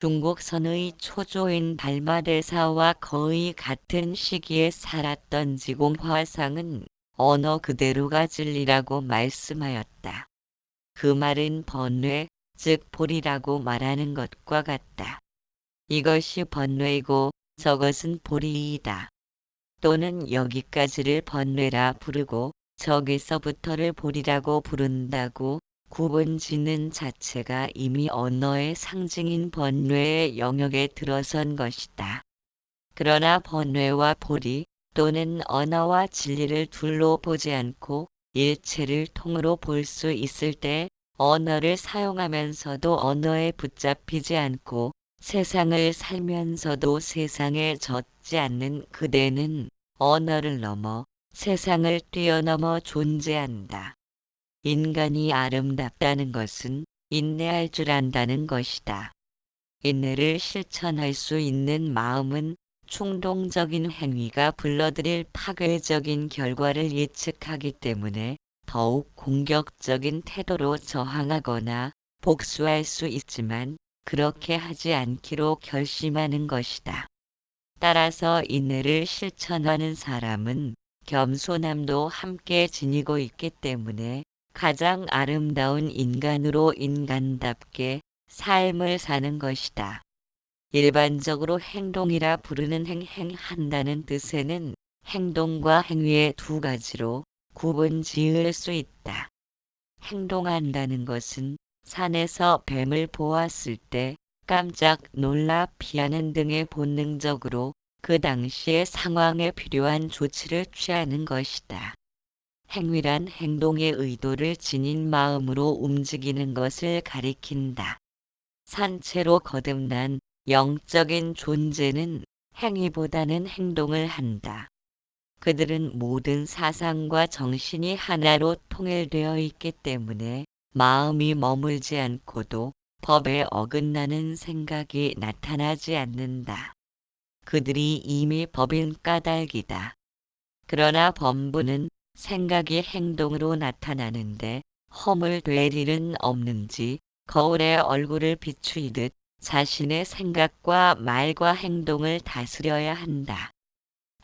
중국선의 초조인 달마대사와 거의 같은 시기에 살았던 지공화상은 언어 그대로가 진리라고 말씀하였다. 그 말은 번뇌, 즉 보리라고 말하는 것과 같다. 이것이 번뇌이고 저것은 보리이다. 또는 여기까지를 번뇌라 부르고 저기서부터를 보리라고 부른다고 구분 짓는 자체가 이미 언어의 상징인 번뇌의 영역에 들어선 것이다. 그러나 번뇌와 보리 또는 언어와 진리를 둘로 보지 않고 일체를 통으로 볼 수 있을 때 언어를 사용하면서도 언어에 붙잡히지 않고 세상을 살면서도 세상에 젖지 않는 그대는 언어를 넘어 세상을 뛰어넘어 존재한다. 인간이 아름답다는 것은 인내할 줄 안다는 것이다. 인내를 실천할 수 있는 마음은 충동적인 행위가 불러들일 파괴적인 결과를 예측하기 때문에 더욱 공격적인 태도로 저항하거나 복수할 수 있지만 그렇게 하지 않기로 결심하는 것이다. 따라서 인내를 실천하는 사람은 겸손함도 함께 지니고 있기 때문에 가장 아름다운 인간으로 인간답게 삶을 사는 것이다. 일반적으로 행동이라 부르는 행한다는 뜻에는 행동과 행위의 두 가지로 구분 지을 수 있다. 행동한다는 것은 산에서 뱀을 보았을 때 깜짝 놀라 피하는 등의 본능적으로 그 당시의 상황에 필요한 조치를 취하는 것이다. 행위란 행동의 의도를 지닌 마음으로 움직이는 것을 가리킨다. 산채로 거듭난 영적인 존재는 행위보다는 행동을 한다. 그들은 모든 사상과 정신이 하나로 통일되어 있기 때문에 마음이 머물지 않고도 법에 어긋나는 생각이 나타나지 않는다. 그들이 이미 법인 까닭이다. 그러나 범부는 생각이 행동으로 나타나는데 허물될 일은 없는지 거울에 얼굴을 비추이듯 자신의 생각과 말과 행동을 다스려야 한다.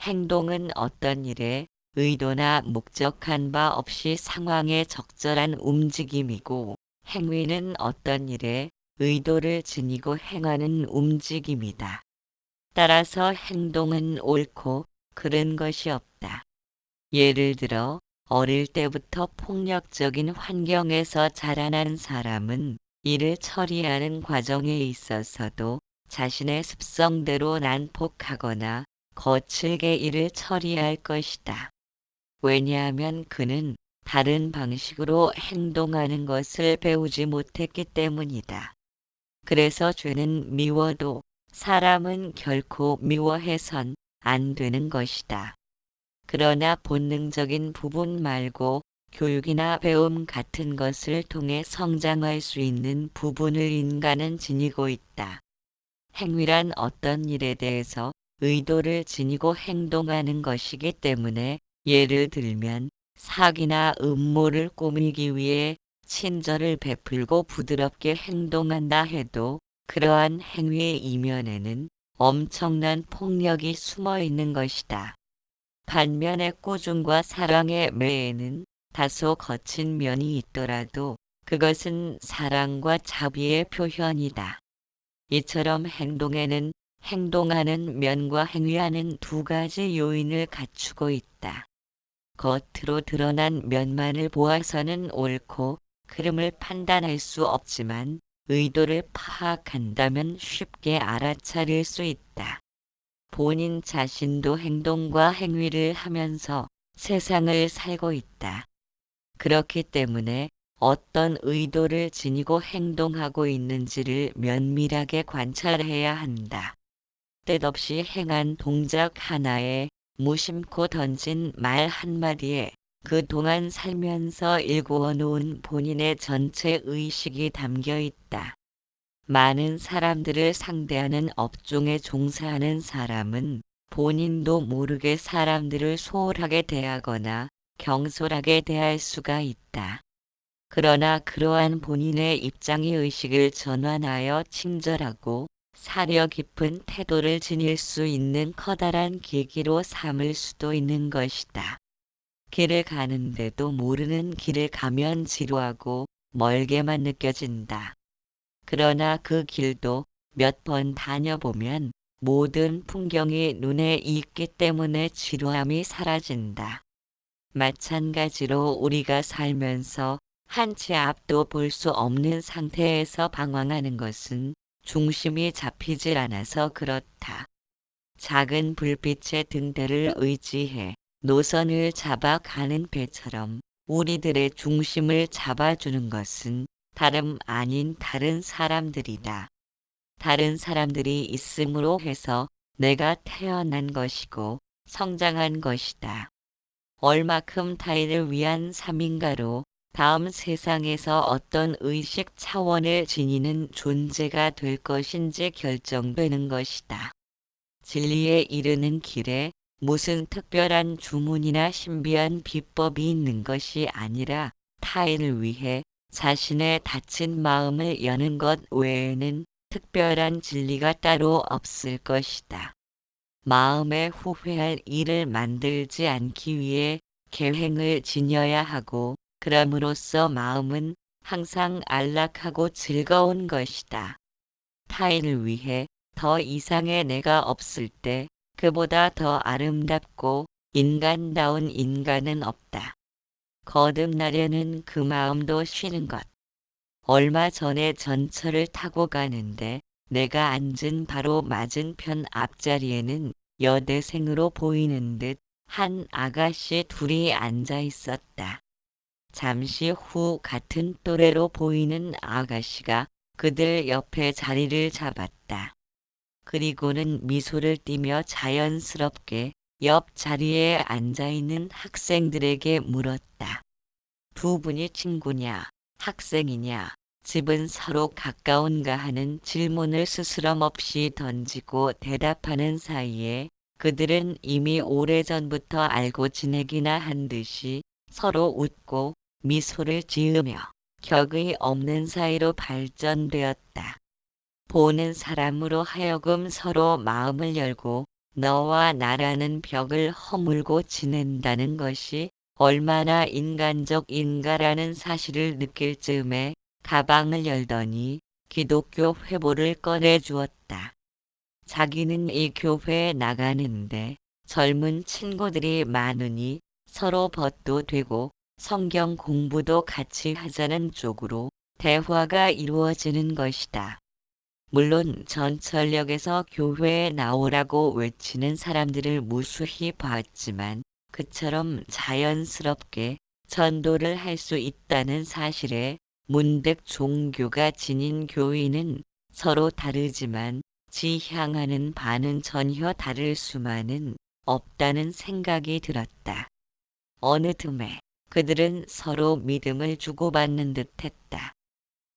행동은 어떤 일에 의도나 목적한 바 없이 상황에 적절한 움직임이고 행위는 어떤 일에 의도를 지니고 행하는 움직임이다. 따라서 행동은 옳고 그른 것이 없다. 예를 들어 어릴 때부터 폭력적인 환경에서 자라난 사람은 이를 처리하는 과정에 있어서도 자신의 습성대로 난폭하거나 거칠게 이를 처리할 것이다. 왜냐하면 그는 다른 방식으로 행동하는 것을 배우지 못했기 때문이다. 그래서 죄는 미워도 사람은 결코 미워해선 안 되는 것이다. 그러나 본능적인 부분 말고 교육이나 배움 같은 것을 통해 성장할 수 있는 부분을 인간은 지니고 있다. 행위란 어떤 일에 대해서 의도를 지니고 행동하는 것이기 때문에 예를 들면 사기나 음모를 꾸미기 위해 친절을 베풀고 부드럽게 행동한다 해도 그러한 행위의 이면에는 엄청난 폭력이 숨어 있는 것이다. 반면에 꾸중과 사랑의 매에는 다소 거친 면이 있더라도 그것은 사랑과 자비의 표현이다. 이처럼 행동에는 행동하는 면과 행위하는 두 가지 요인을 갖추고 있다. 겉으로 드러난 면만을 보아서는 옳고 그름을 판단할 수 없지만 의도를 파악한다면 쉽게 알아차릴 수 있다. 본인 자신도 행동과 행위를 하면서 세상을 살고 있다. 그렇기 때문에 어떤 의도를 지니고 행동하고 있는지를 면밀하게 관찰해야 한다. 뜻없이 행한 동작 하나에 무심코 던진 말 한마디에 그동안 살면서 일구어 놓은 본인의 전체 의식이 담겨 있다. 많은 사람들을 상대하는 업종에 종사하는 사람은 본인도 모르게 사람들을 소홀하게 대하거나 경솔하게 대할 수가 있다. 그러나 그러한 본인의 입장의 의식을 전환하여 친절하고 사려 깊은 태도를 지닐 수 있는 커다란 계기로 삼을 수도 있는 것이다. 길을 가는데도 모르는 길을 가면 지루하고 멀게만 느껴진다. 그러나 그 길도 몇 번 다녀보면 모든 풍경이 눈에 익기 때문에 지루함이 사라진다. 마찬가지로 우리가 살면서 한 치 앞도 볼 수 없는 상태에서 방황하는 것은 중심이 잡히질 않아서 그렇다. 작은 불빛의 등대를 의지해 노선을 잡아 가는 배처럼 우리들의 중심을 잡아주는 것은 다름 아닌 다른 사람들이다. 다른 사람들이 있음으로 해서 내가 태어난 것이고 성장한 것이다. 얼마큼 타인을 위한 삶인가로 다음 세상에서 어떤 의식 차원을 지니는 존재가 될 것인지 결정되는 것이다. 진리에 이르는 길에 무슨 특별한 주문이나 신비한 비법이 있는 것이 아니라 타인을 위해 자신의 닫힌 마음을 여는 것 외에는 특별한 진리가 따로 없을 것이다. 마음에 후회할 일을 만들지 않기 위해 계획을 지녀야 하고 그럼으로써 마음은 항상 안락하고 즐거운 것이다. 타인을 위해 더 이상의 내가 없을 때 그보다 더 아름답고 인간다운 인간은 없다. 거듭나려는 그 마음도 쉬는 것. 얼마 전에 전철을 타고 가는데 내가 앉은 바로 맞은편 앞자리에는 여대생으로 보이는 듯 한 아가씨 둘이 앉아 있었다. 잠시 후 같은 또래로 보이는 아가씨가 그들 옆에 자리를 잡았다. 그리고는 미소를 띠며 자연스럽게 옆 자리에 앉아있는 학생들에게 물었다. 두 분이 친구냐, 학생이냐, 집은 서로 가까운가 하는 질문을 스스럼없이 던지고 대답하는 사이에 그들은 이미 오래전부터 알고 지내기나 한 듯이 서로 웃고 미소를 지으며 격의 없는 사이로 발전되었다. 보는 사람으로 하여금 서로 마음을 열고 너와 나라는 벽을 허물고 지낸다는 것이 얼마나 인간적인가라는 사실을 느낄 즈음에 가방을 열더니 기독교 회보를 꺼내주었다. 자기는 이 교회에 나가는데 젊은 친구들이 많으니 서로 벗도 되고 성경 공부도 같이 하자는 쪽으로 대화가 이루어지는 것이다. 물론 전철역에서 교회에 나오라고 외치는 사람들을 무수히 봤지만 그처럼 자연스럽게 전도를 할 수 있다는 사실에 문득 종교가 지닌 교인은 서로 다르지만 지향하는 바는 전혀 다를 수만은 없다는 생각이 들었다. 어느 틈에 그들은 서로 믿음을 주고받는 듯했다.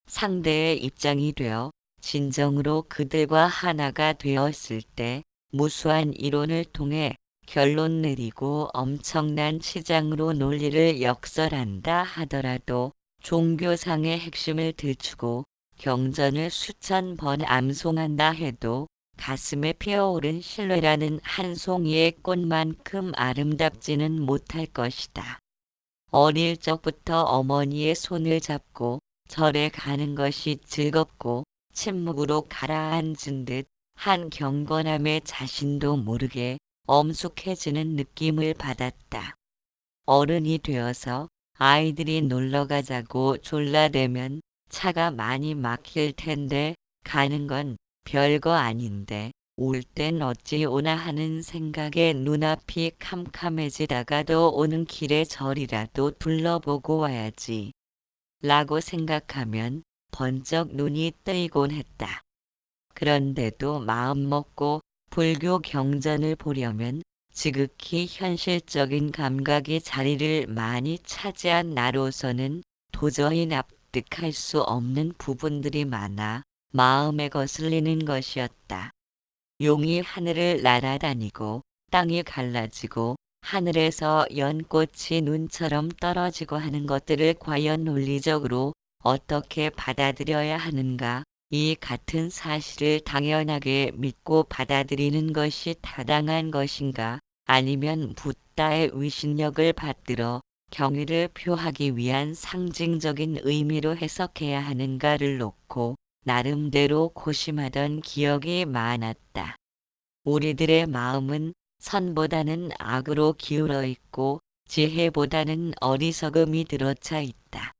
상대의 입장이 되어 진정으로 그들과 하나가 되었을 때 무수한 이론을 통해 결론 내리고 엄청난 치장으로 논리를 역설한다 하더라도 종교상의 핵심을 들추고 경전을 수천 번 암송한다 해도 가슴에 피어오른 신뢰라는 한 송이의 꽃만큼 아름답지는 못할 것이다. 어릴 적부터 어머니의 손을 잡고 절에 가는 것이 즐겁고 침묵으로 가라앉은 듯 한 경건함에 자신도 모르게 엄숙해지는 느낌을 받았다. 어른이 되어서 아이들이 놀러 가자고 졸라대면 차가 많이 막힐 텐데 가는 건 별거 아닌데 올 땐 어찌 오나 하는 생각에 눈앞이 캄캄해지다가도 오는 길에 절이라도 둘러보고 와야지 라고 생각하면 번쩍 눈이 뜨이곤 했다. 그런데도 마음먹고 불교 경전을 보려면 지극히 현실적인 감각이 자리를 많이 차지한 나로서는 도저히 납득할 수 없는 부분들이 많아 마음에 거슬리는 것이었다. 용이 하늘을 날아다니고 땅이 갈라지고 하늘에서 연꽃이 눈처럼 떨어지고 하는 것들을 과연 논리적으로 어떻게 받아들여야 하는가 이 같은 사실을 당연하게 믿고 받아들이는 것이 타당한 것인가, 아니면 붓다의 위신력을 받들어 경의를 표하기 위한 상징적인 의미로 해석해야 하는가를 놓고 나름대로 고심하던 기억이 많았다. 우리들의 마음은 선보다는 악으로 기울어 있고 지혜보다는 어리석음이 들어차 있다.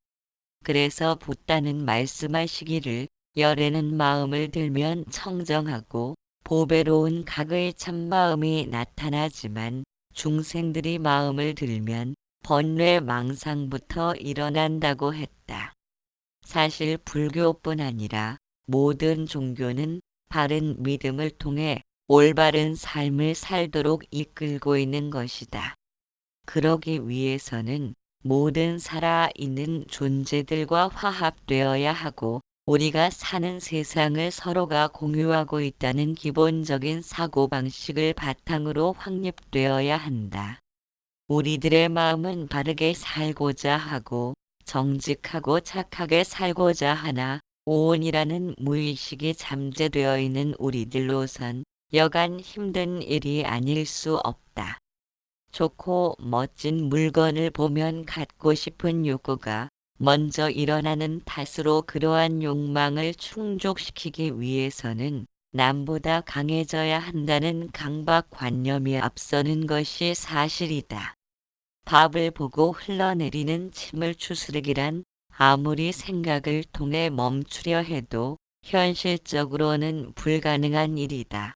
그래서 붓다는 말씀하시기를 열에는 마음을 들면 청정하고 보배로운 각의 참마음이 나타나지만 중생들이 마음을 들면 번뇌 망상부터 일어난다고 했다. 사실 불교뿐 아니라 모든 종교는 바른 믿음을 통해 올바른 삶을 살도록 이끌고 있는 것이다. 그러기 위해서는 모든 살아있는 존재들과 화합되어야 하고 우리가 사는 세상을 서로가 공유하고 있다는 기본적인 사고방식을 바탕으로 확립되어야 한다. 우리들의 마음은 바르게 살고자 하고 정직하고 착하게 살고자 하나 오온이라는 무의식이 잠재되어 있는 우리들로선 여간 힘든 일이 아닐 수 없다. 좋고 멋진 물건을 보면 갖고 싶은 욕구가 먼저 일어나는 탓으로 그러한 욕망을 충족시키기 위해서는 남보다 강해져야 한다는 강박관념이 앞서는 것이 사실이다. 밥을 보고 흘러내리는 침을 추스르기란 아무리 생각을 통해 멈추려 해도 현실적으로는 불가능한 일이다.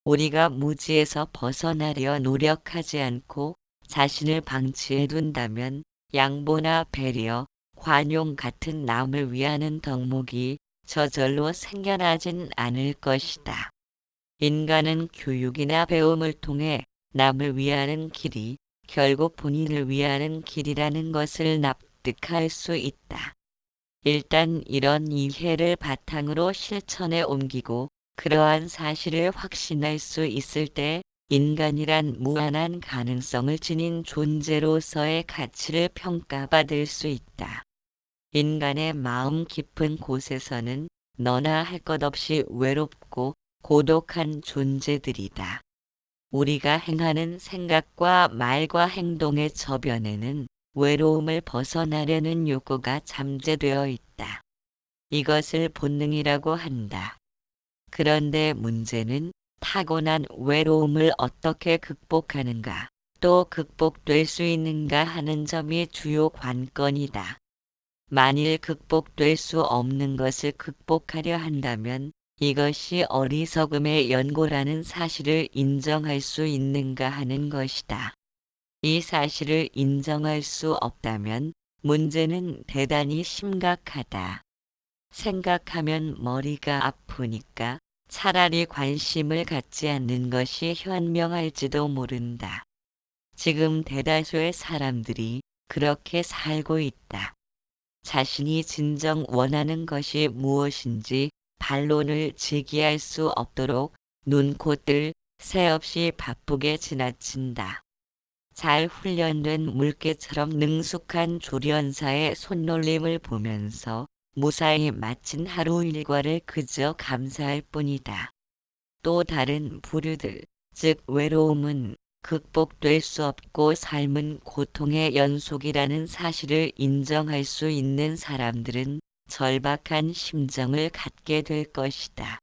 우리가 무지에서 벗어나려 노력하지 않고 자신을 방치해 둔다면 양보나 배려, 관용 같은 남을 위하는 덕목이 저절로 생겨나진 않을 것이다. 인간은 교육이나 배움을 통해 남을 위하는 길이 결국 본인을 위하는 길이라는 것을 납득할 수 있다. 일단 이런 이해를 바탕으로 실천에 옮기고 그러한 사실을 확신할 수 있을 때 인간이란 무한한 가능성을 지닌 존재로서의 가치를 평가받을 수 있다. 인간의 마음 깊은 곳에서는 너나 할 것 없이 외롭고 고독한 존재들이다. 우리가 행하는 생각과 말과 행동의 저변에는 외로움을 벗어나려는 욕구가 잠재되어 있다. 이것을 본능이라고 한다. 그런데 문제는 타고난 외로움을 어떻게 극복하는가, 또 극복될 수 있는가 하는 점이 주요 관건이다. 만일 극복될 수 없는 것을 극복하려 한다면 이것이 어리석음의 연고라는 사실을 인정할 수 있는가 하는 것이다. 이 사실을 인정할 수 없다면 문제는 대단히 심각하다. 생각하면 머리가 아프니까 차라리 관심을 갖지 않는 것이 현명할지도 모른다. 지금 대다수의 사람들이 그렇게 살고 있다. 자신이 진정 원하는 것이 무엇인지 반론을 제기할 수 없도록 눈코뜰 새 없이 바쁘게 지나친다. 잘 훈련된 물개처럼 능숙한 조련사의 손놀림을 보면서 무사히 마친 하루 일과를 그저 감사할 뿐이다. 또 다른 부류들, 즉 외로움은 극복될 수 없고 삶은 고통의 연속이라는 사실을 인정할 수 있는 사람들은 절박한 심정을 갖게 될 것이다.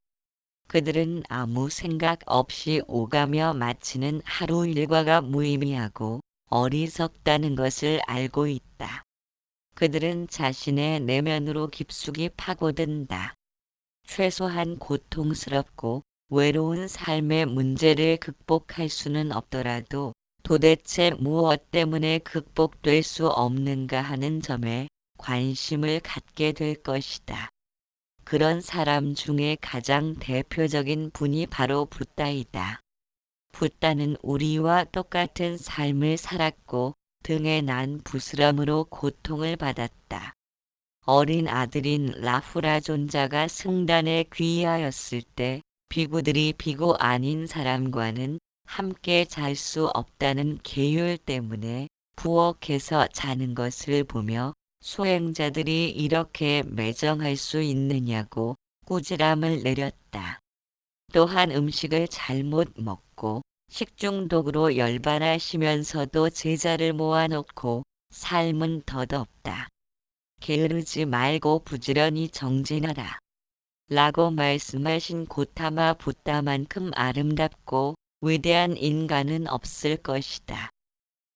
그들은 아무 생각 없이 오가며 마치는 하루 일과가 무의미하고 어리석다는 것을 알고 있다. 그들은 자신의 내면으로 깊숙이 파고든다. 최소한 고통스럽고 외로운 삶의 문제를 극복할 수는 없더라도 도대체 무엇 때문에 극복될 수 없는가 하는 점에 관심을 갖게 될 것이다. 그런 사람 중에 가장 대표적인 분이 바로 붓다이다. 붓다는 우리와 똑같은 삶을 살았고 등에 난 부스럼으로 고통을 받았다. 어린 아들인 라후라존자가 승단에 귀의하였을 때 비구들이 비구 아닌 사람과는 함께 잘 수 없다는 계율 때문에 부엌에서 자는 것을 보며 수행자들이 이렇게 매정할 수 있느냐고 꾸지람을 내렸다. 또한 음식을 잘못 먹고 식중독으로 열반하시면서도 제자를 모아놓고 삶은 덧없다. 게으르지 말고 부지런히 정진하라. 라고 말씀하신 고타마 붓다만큼 아름답고 위대한 인간은 없을 것이다.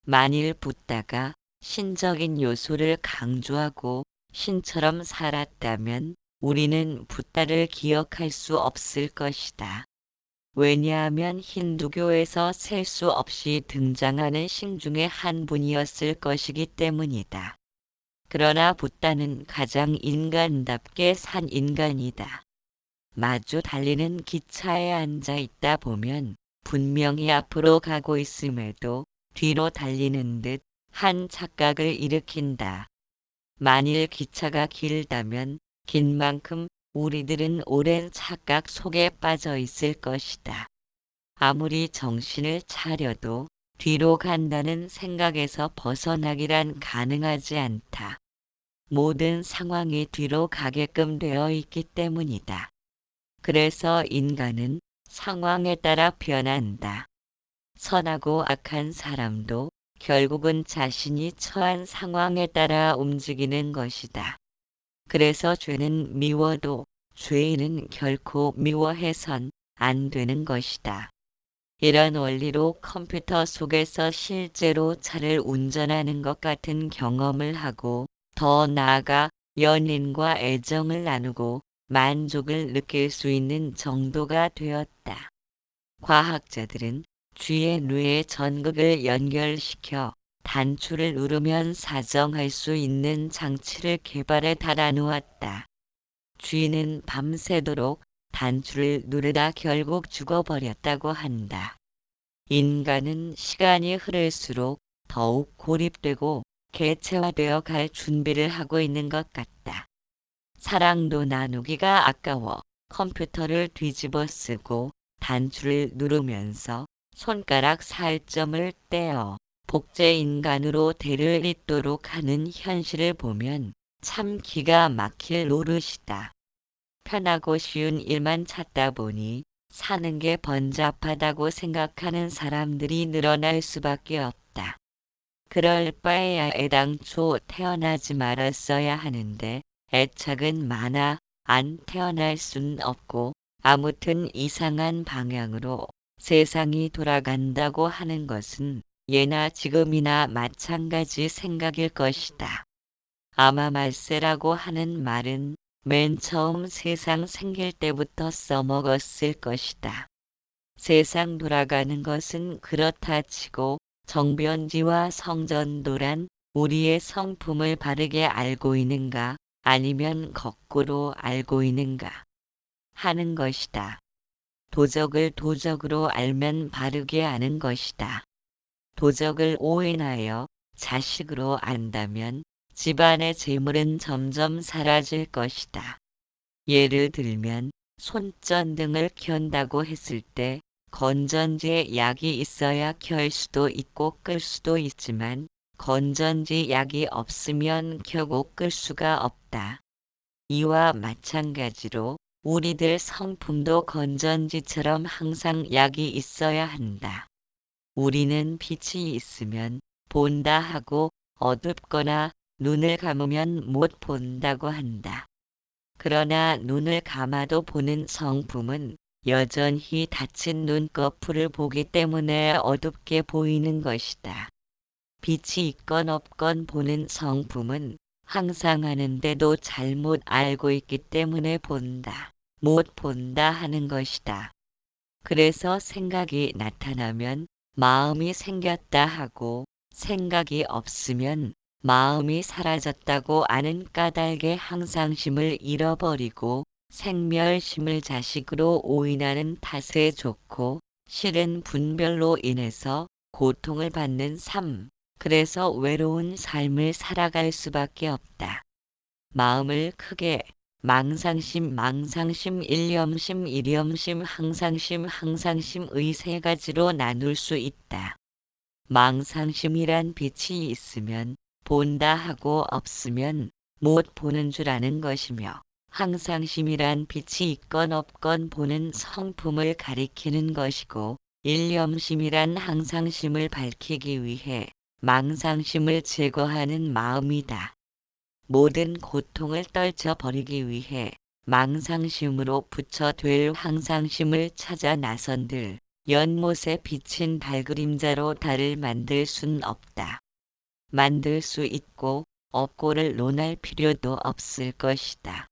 만일 붓다가 신적인 요소를 강조하고 신처럼 살았다면 우리는 붓다를 기억할 수 없을 것이다. 왜냐하면 힌두교에서 셀 수 없이 등장하는 신 중에 한 분이었을 것이기 때문이다. 그러나 붓다는 가장 인간답게 산 인간이다. 마주 달리는 기차에 앉아 있다 보면 분명히 앞으로 가고 있음에도 뒤로 달리는 듯 한 착각을 일으킨다. 만일 기차가 길다면 긴 만큼 우리들은 오랜 착각 속에 빠져 있을 것이다. 아무리 정신을 차려도 뒤로 간다는 생각에서 벗어나기란 가능하지 않다. 모든 상황이 뒤로 가게끔 되어 있기 때문이다. 그래서 인간은 상황에 따라 변한다. 선하고 악한 사람도 결국은 자신이 처한 상황에 따라 움직이는 것이다. 그래서 죄는 미워도 죄인은 결코 미워해선 안 되는 것이다. 이런 원리로 컴퓨터 속에서 실제로 차를 운전하는 것 같은 경험을 하고 더 나아가 연인과 애정을 나누고 만족을 느낄 수 있는 정도가 되었다. 과학자들은 쥐의 뇌에 전극을 연결시켜 단추를 누르면 사정할 수 있는 장치를 개발해 달아놓았다. 쥐는 밤새도록 단추를 누르다 결국 죽어버렸다고 한다. 인간은 시간이 흐를수록 더욱 고립되고 개체화되어 갈 준비를 하고 있는 것 같다. 사랑도 나누기가 아까워 컴퓨터를 뒤집어 쓰고 단추를 누르면서 손가락 살점을 떼어 복제 인간으로 대를 잇도록 하는 현실을 보면 참 기가 막힐 노릇이다. 편하고 쉬운 일만 찾다 보니 사는 게 번잡하다고 생각하는 사람들이 늘어날 수밖에 없다. 그럴 바에야 애당초 태어나지 말았어야 하는데 애착은 많아 안 태어날 순 없고 아무튼 이상한 방향으로 세상이 돌아간다고 하는 것은 예나 지금이나 마찬가지 생각일 것이다. 아마 말세라고 하는 말은 맨 처음 세상 생길 때부터 써먹었을 것이다. 세상 돌아가는 것은 그렇다 치고 정변지와 성전도란 우리의 성품을 바르게 알고 있는가 아니면 거꾸로 알고 있는가 하는 것이다. 도적을 도적으로 알면 바르게 아는 것이다. 도적을 오인하여 자식으로 안다면 집안의 재물은 점점 사라질 것이다. 예를 들면 손전등을 켠다고 했을 때 건전지에 약이 있어야 켤 수도 있고 끌 수도 있지만 건전지 약이 없으면 켜고 끌 수가 없다. 이와 마찬가지로 우리들 성품도 건전지처럼 항상 약이 있어야 한다. 우리는 빛이 있으면 본다 하고 어둡거나 눈을 감으면 못 본다고 한다. 그러나 눈을 감아도 보는 성품은 여전히 닫힌 눈꺼풀을 보기 때문에 어둡게 보이는 것이다. 빛이 있건 없건 보는 성품은 항상 하는데도 잘못 알고 있기 때문에 본다, 못 본다 하는 것이다. 그래서 생각이 나타나면 마음이 생겼다 하고 생각이 없으면 마음이 사라졌다고 아는 까닭에 항상심을 잃어버리고 생멸심을 자식으로 오인하는 탓에 좋고 싫은 분별로 인해서 고통을 받는 삶, 그래서 외로운 삶을 살아갈 수밖에 없다. 마음을 크게 망상심, 일념심, 이념심, 항상심의 세 가지로 나눌 수 있다. 망상심이란 빛이 있으면 본다 하고 없으면 못 보는 줄 아는 것이며 항상심이란 빛이 있건 없건 보는 성품을 가리키는 것이고 일념심이란 항상심을 밝히기 위해 망상심을 제거하는 마음이다. 모든 고통을 떨쳐버리기 위해 망상심으로 부처될 항상심을 찾아 나선들 연못에 비친 달그림자로 달을 만들 순 없다. 만들 수 있고 없고를 논할 필요도 없을 것이다.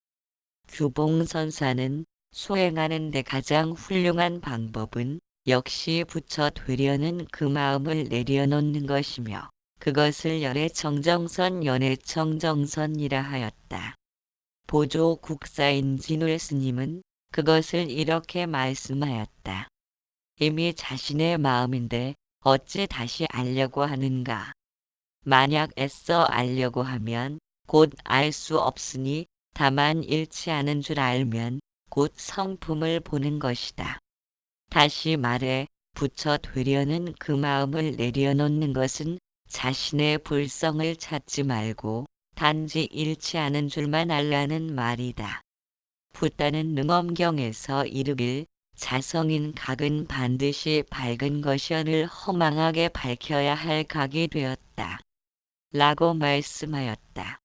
규봉선사는 수행하는 데 가장 훌륭한 방법은 역시 부처 되려는 그 마음을 내려놓는 것이며 그것을 열애청정선 연애청정선이라 하였다. 보조 국사인 진울 스님은 그것을 이렇게 말씀하였다. 이미 자신의 마음인데 어찌 다시 알려고 하는가. 만약 애써 알려고 하면 곧 알 수 없으니 다만 잃지 않은 줄 알면 곧 성품을 보는 것이다. 다시 말해 부처 되려는 그 마음을 내려놓는 것은 자신의 불성을 찾지 말고 단지 잃지 않은 줄만 알라는 말이다. 붓다는 능엄경에서 이르길 자성인 각은 반드시 밝은 것이언을 허망하게 밝혀야 할 각이 되었다. 라고 말씀하였다.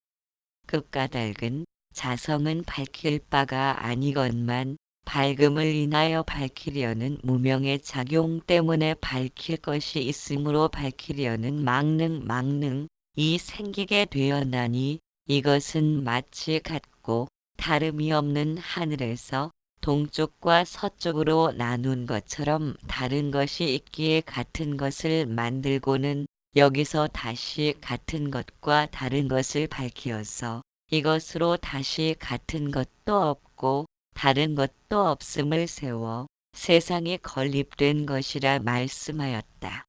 그 까닭은 자성은 밝힐 바가 아니건만 밝음을 인하여 밝히려는 무명의 작용 때문에 밝힐 것이 있으므로 밝히려는 망능이 생기게 되었나니 이것은 마치 같고 다름이 없는 하늘에서 동쪽과 서쪽으로 나눈 것처럼 다른 것이 있기에 같은 것을 만들고는 여기서 다시 같은 것과 다른 것을 밝히어서 이것으로 다시 같은 것도 없고 다른 것도 없음을 세워 세상이 건립된 것이라 말씀하였다.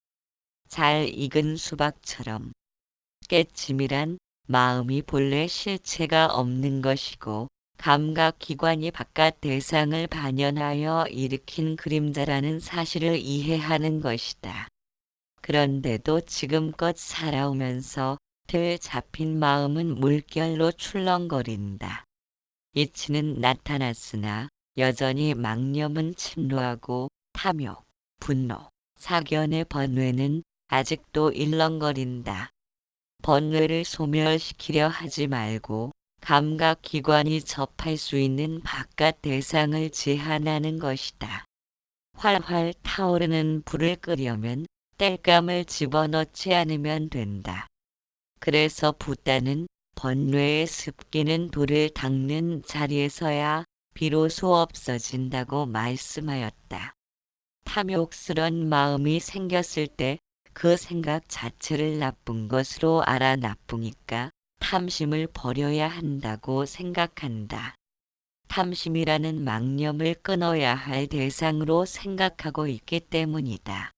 잘 익은 수박처럼 깨침이란 마음이 본래 실체가 없는 것이고 감각기관이 바깥 대상을 반연하여 일으킨 그림자라는 사실을 이해하는 것이다. 그런데도 지금껏 살아오면서 들 잡힌 마음은 물결로 출렁거린다. 이치는 나타났으나 여전히 망념은 침노하고 탐욕, 분노, 사견의 번뇌는 아직도 일렁거린다. 번뇌를 소멸시키려 하지 말고 감각기관이 접할 수 있는 바깥 대상을 제한하는 것이다. 활활 타오르는 불을 끄려면 땔감을 집어넣지 않으면 된다. 그래서 붓다는 번뇌의 습기는 돌을 닦는 자리에서야 비로소 없어진다고 말씀하였다. 탐욕스런 마음이 생겼을 때 그 생각 자체를 나쁜 것으로 알아 나쁘니까 탐심을 버려야 한다고 생각한다. 탐심이라는 망념을 끊어야 할 대상으로 생각하고 있기 때문이다.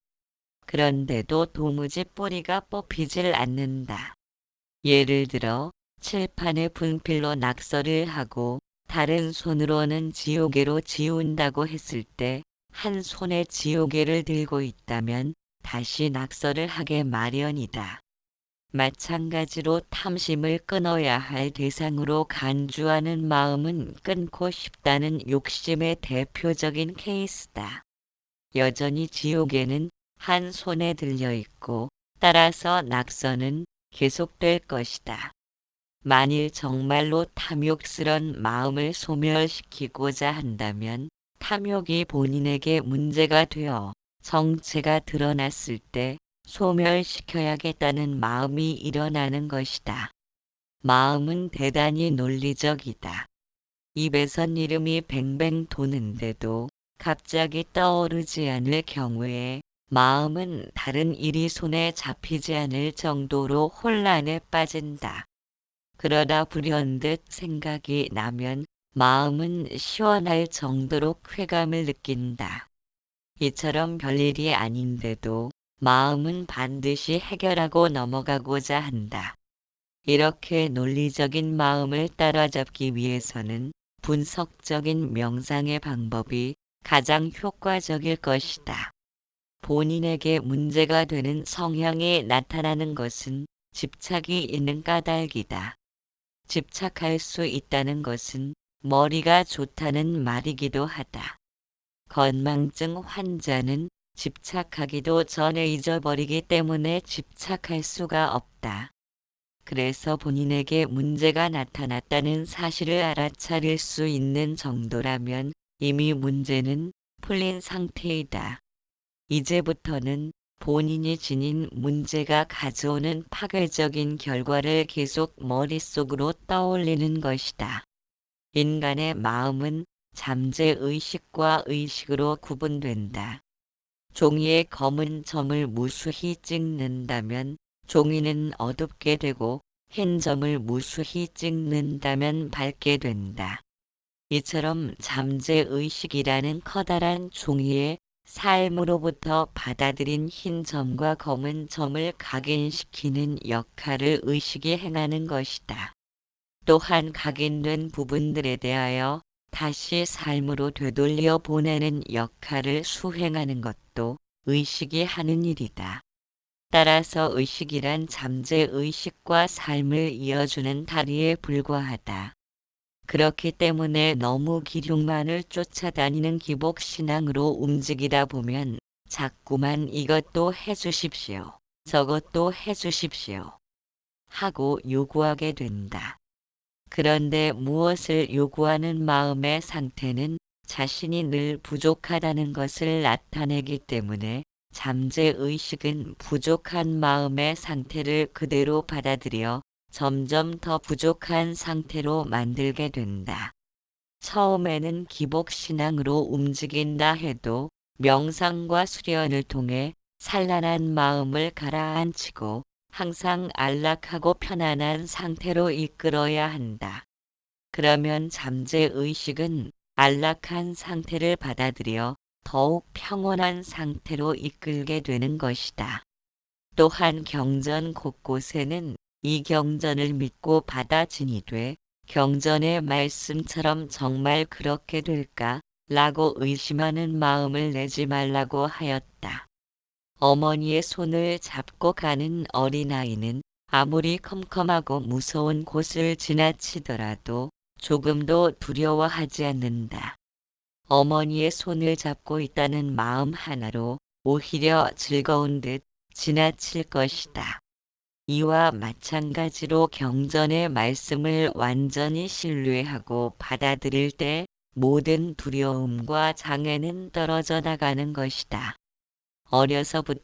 그런데도 도무지 뿌리가 뽑히질 않는다. 예를 들어 칠판에 분필로 낙서를 하고 다른 손으로는 지우개로 지운다고 했을 때 한 손에 지우개를 들고 있다면 다시 낙서를 하게 마련이다. 마찬가지로 탐심을 끊어야 할 대상으로 간주하는 마음은 끊고 싶다는 욕심의 대표적인 케이스다. 여전히 지우개는 한 손에 들려 있고 따라서 낙서는 계속될 것이다. 만일 정말로 탐욕스런 마음을 소멸시키고자 한다면 탐욕이 본인에게 문제가 되어 정체가 드러났을 때 소멸시켜야겠다는 마음이 일어나는 것이다. 마음은 대단히 논리적이다. 입에선 이름이 뱅뱅 도는데도 갑자기 떠오르지 않을 경우에 마음은 다른 일이 손에 잡히지 않을 정도로 혼란에 빠진다. 그러다 불현듯 생각이 나면 마음은 시원할 정도로 쾌감을 느낀다. 이처럼 별일이 아닌데도 마음은 반드시 해결하고 넘어가고자 한다. 이렇게 논리적인 마음을 따라잡기 위해서는 분석적인 명상의 방법이 가장 효과적일 것이다. 본인에게 문제가 되는 성향이 나타나는 것은 집착이 있는 까닭이다. 집착할 수 있다는 것은 머리가 좋다는 말이기도 하다. 건망증 환자는 집착하기도 전에 잊어버리기 때문에 집착할 수가 없다. 그래서 본인에게 문제가 나타났다는 사실을 알아차릴 수 있는 정도라면 이미 문제는 풀린 상태이다. 이제부터는 본인이 지닌 문제가 가져오는 파괴적인 결과를 계속 머릿속으로 떠올리는 것이다. 인간의 마음은 잠재의식과 의식으로 구분된다. 종이에 검은 점을 무수히 찍는다면 종이는 어둡게 되고 흰 점을 무수히 찍는다면 밝게 된다. 이처럼 잠재의식이라는 커다란 종이에 삶으로부터 받아들인 흰 점과 검은 점을 각인시키는 역할을 의식이 행하는 것이다. 또한 각인된 부분들에 대하여 다시 삶으로 되돌려 보내는 역할을 수행하는 것도 의식이 하는 일이다. 따라서 의식이란 잠재의식과 삶을 이어주는 다리에 불과하다. 그렇기 때문에 너무 기륭만을 쫓아다니는 기복신앙으로 움직이다 보면 자꾸만 이것도 해주십시오, 저것도 해주십시오 하고 요구하게 된다. 그런데 무엇을 요구하는 마음의 상태는 자신이 늘 부족하다는 것을 나타내기 때문에 잠재의식은 부족한 마음의 상태를 그대로 받아들여 점점 더 부족한 상태로 만들게 된다. 처음에는 기복신앙으로 움직인다 해도 명상과 수련을 통해 산란한 마음을 가라앉히고 항상 안락하고 편안한 상태로 이끌어야 한다. 그러면 잠재의식은 안락한 상태를 받아들여 더욱 평온한 상태로 이끌게 되는 것이다. 또한 경전 곳곳에는 이 경전을 믿고 받아 지니되 경전의 말씀처럼 정말 그렇게 될까? 라고 의심하는 마음을 내지 말라고 하였다. 어머니의 손을 잡고 가는 어린아이는 아무리 컴컴하고 무서운 곳을 지나치더라도 조금도 두려워하지 않는다. 어머니의 손을 잡고 있다는 마음 하나로 오히려 즐거운 듯 지나칠 것이다. 이와 마찬가지로 경전의 말씀을 완전히 신뢰하고 받아들일 때 모든 두려움과 장애는 떨어져 나가는 것이다. 어려서부터